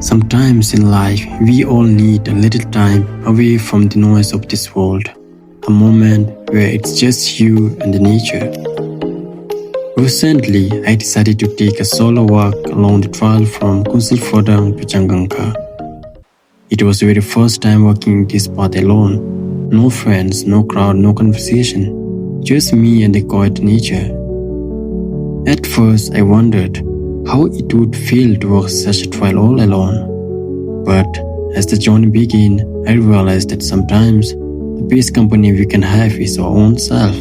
Sometimes in life, we all need a little time away from the noise of this world. A moment where it's just you and the nature. Recently, I decided to take a solo walk along the trail from Kuenselphodrang to Changangkha. It was the very first time walking this path alone. No friends, no crowd, no conversation. Just me and the quiet nature. At first, I wondered how it would feel to walk such a trail all alone. But as the journey began, I realized that sometimes the best company we can have is our own self.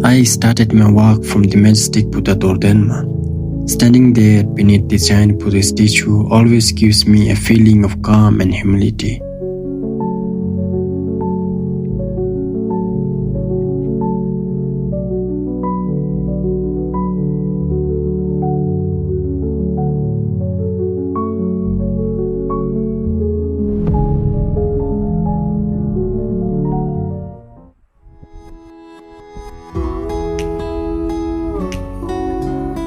I started my walk from the majestic Bhutan. Standing there beneath the giant Buddha statue always gives me a feeling of calm and humility.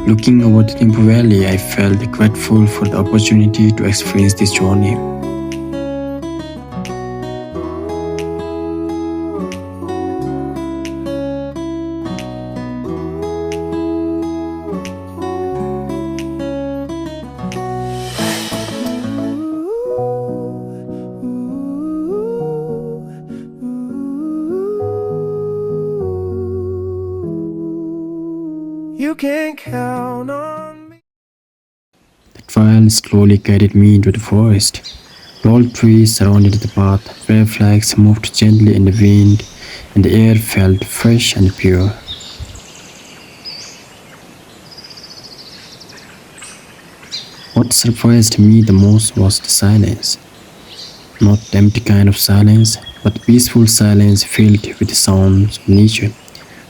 Looking over the Thimphu valley, I felt grateful for the opportunity to experience this journey. You can count on me. The trail slowly guided me into the forest. Tall trees surrounded the path, red flags moved gently in the wind, and the air felt fresh and pure. What surprised me the most was the silence. Not the empty kind of silence, but peaceful silence filled with the sounds of nature.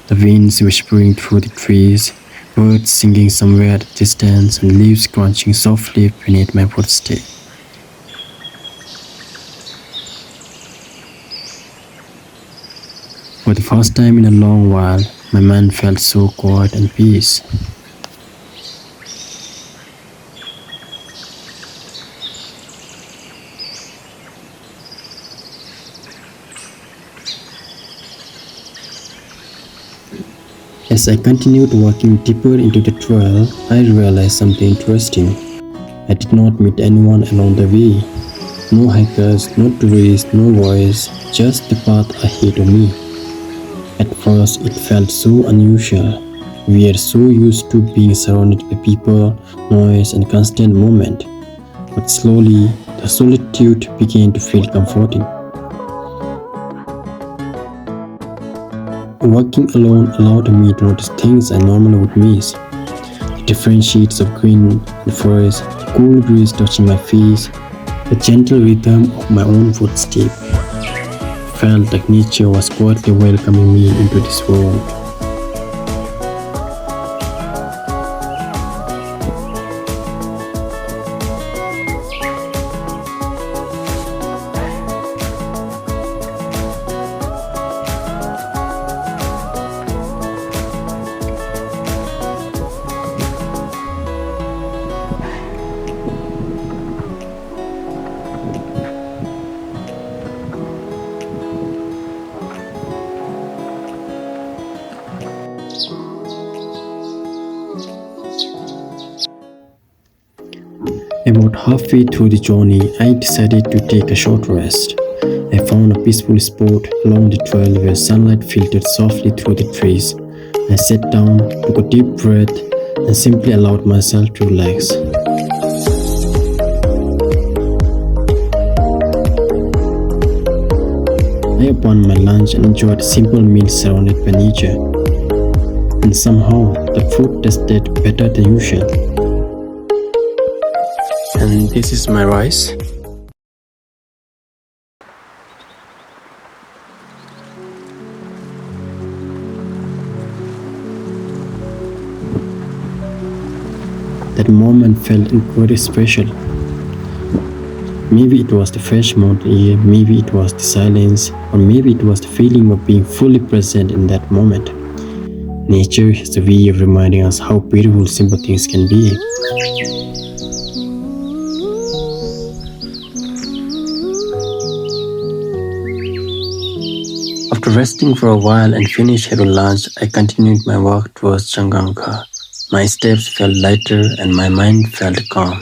The winds whispering through the trees, birds singing somewhere at a distance, and leaves crunching softly beneath my footsteps. For the first time in a long while, my mind felt so quiet and peace. As I continued walking deeper into the trail, I realized something interesting. I did not meet anyone along the way. No hikers, no tourists, no voice, just the path ahead of me. At first, it felt so unusual. We are so used to being surrounded by people, noise, and constant movement. But slowly, the solitude began to feel comforting. Walking alone allowed me to notice things I normally would miss. The different shades of green in the forest, the cool breeze touching my face, the gentle rhythm of my own footsteps. Felt like nature was quietly welcoming me into this world. About halfway through the journey, I decided to take a short rest. I found a peaceful spot along the trail where sunlight filtered softly through the trees. I sat down, took a deep breath, and simply allowed myself to relax. I opened my lunch and enjoyed a simple meal surrounded by nature. And somehow, the food tasted better than usual. And this is my rice. That moment felt incredibly special. Maybe it was the fresh mountain air, maybe it was the silence, or maybe it was the feeling of being fully present in that moment. Nature has a way of reminding us how beautiful simple things can be. After resting for a while and finished having lunch, I continued my walk towards Changangkha. My steps felt lighter and my mind felt calm.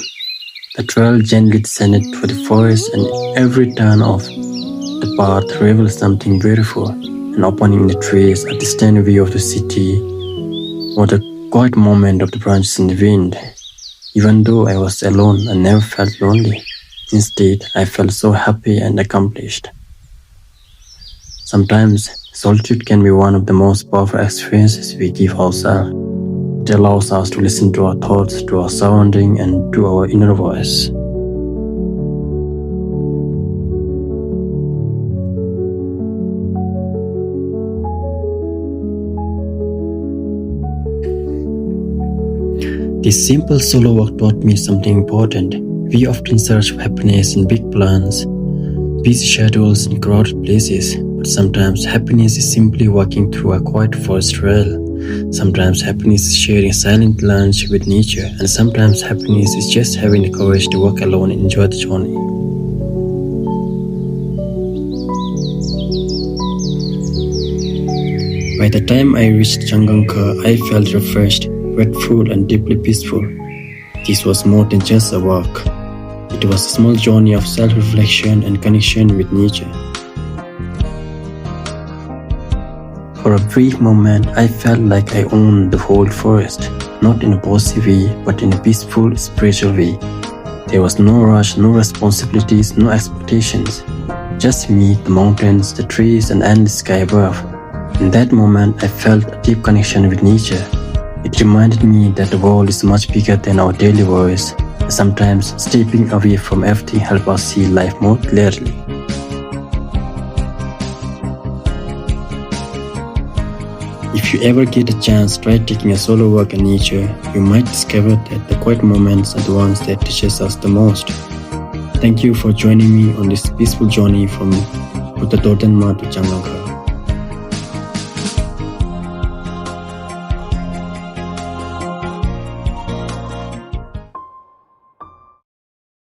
The trail gently descended through the forest, and every turn of the path revealed something beautiful. An opening in the trees, a distant view of the city, or the quiet movement of the branches in the wind. Even though I was alone, I never felt lonely. Instead, I felt so happy and accomplished. Sometimes, solitude can be one of the most powerful experiences we give ourselves. It allows us to listen to our thoughts, to our surroundings, and to our inner voice. This simple solo walk taught me something important. We often search for happiness in big plans, busy schedules, and crowded places. But sometimes happiness is simply walking through a quiet forest trail. Sometimes happiness is sharing a silent lunch with nature, and sometimes happiness is just having the courage to walk alone and enjoy the journey. By the time I reached Changangkha, I felt refreshed, grateful, and deeply peaceful. This was more than just a walk. It was a small journey of self-reflection and connection with nature. For a brief moment, I felt like I owned the whole forest, not in a bossy way, but in a peaceful, spiritual way. There was no rush, no responsibilities, no expectations. Just me, the mountains, the trees, and endless sky above. In that moment, I felt a deep connection with nature. It reminded me that the world is much bigger than our daily worries. Sometimes stepping away from everything helps us see life more clearly. If you ever get a chance, try taking a solo walk in nature. You might discover that the quiet moments are the ones that teaches us the most. Thank you for joining me on this peaceful journey from Bhutan to Changangkha.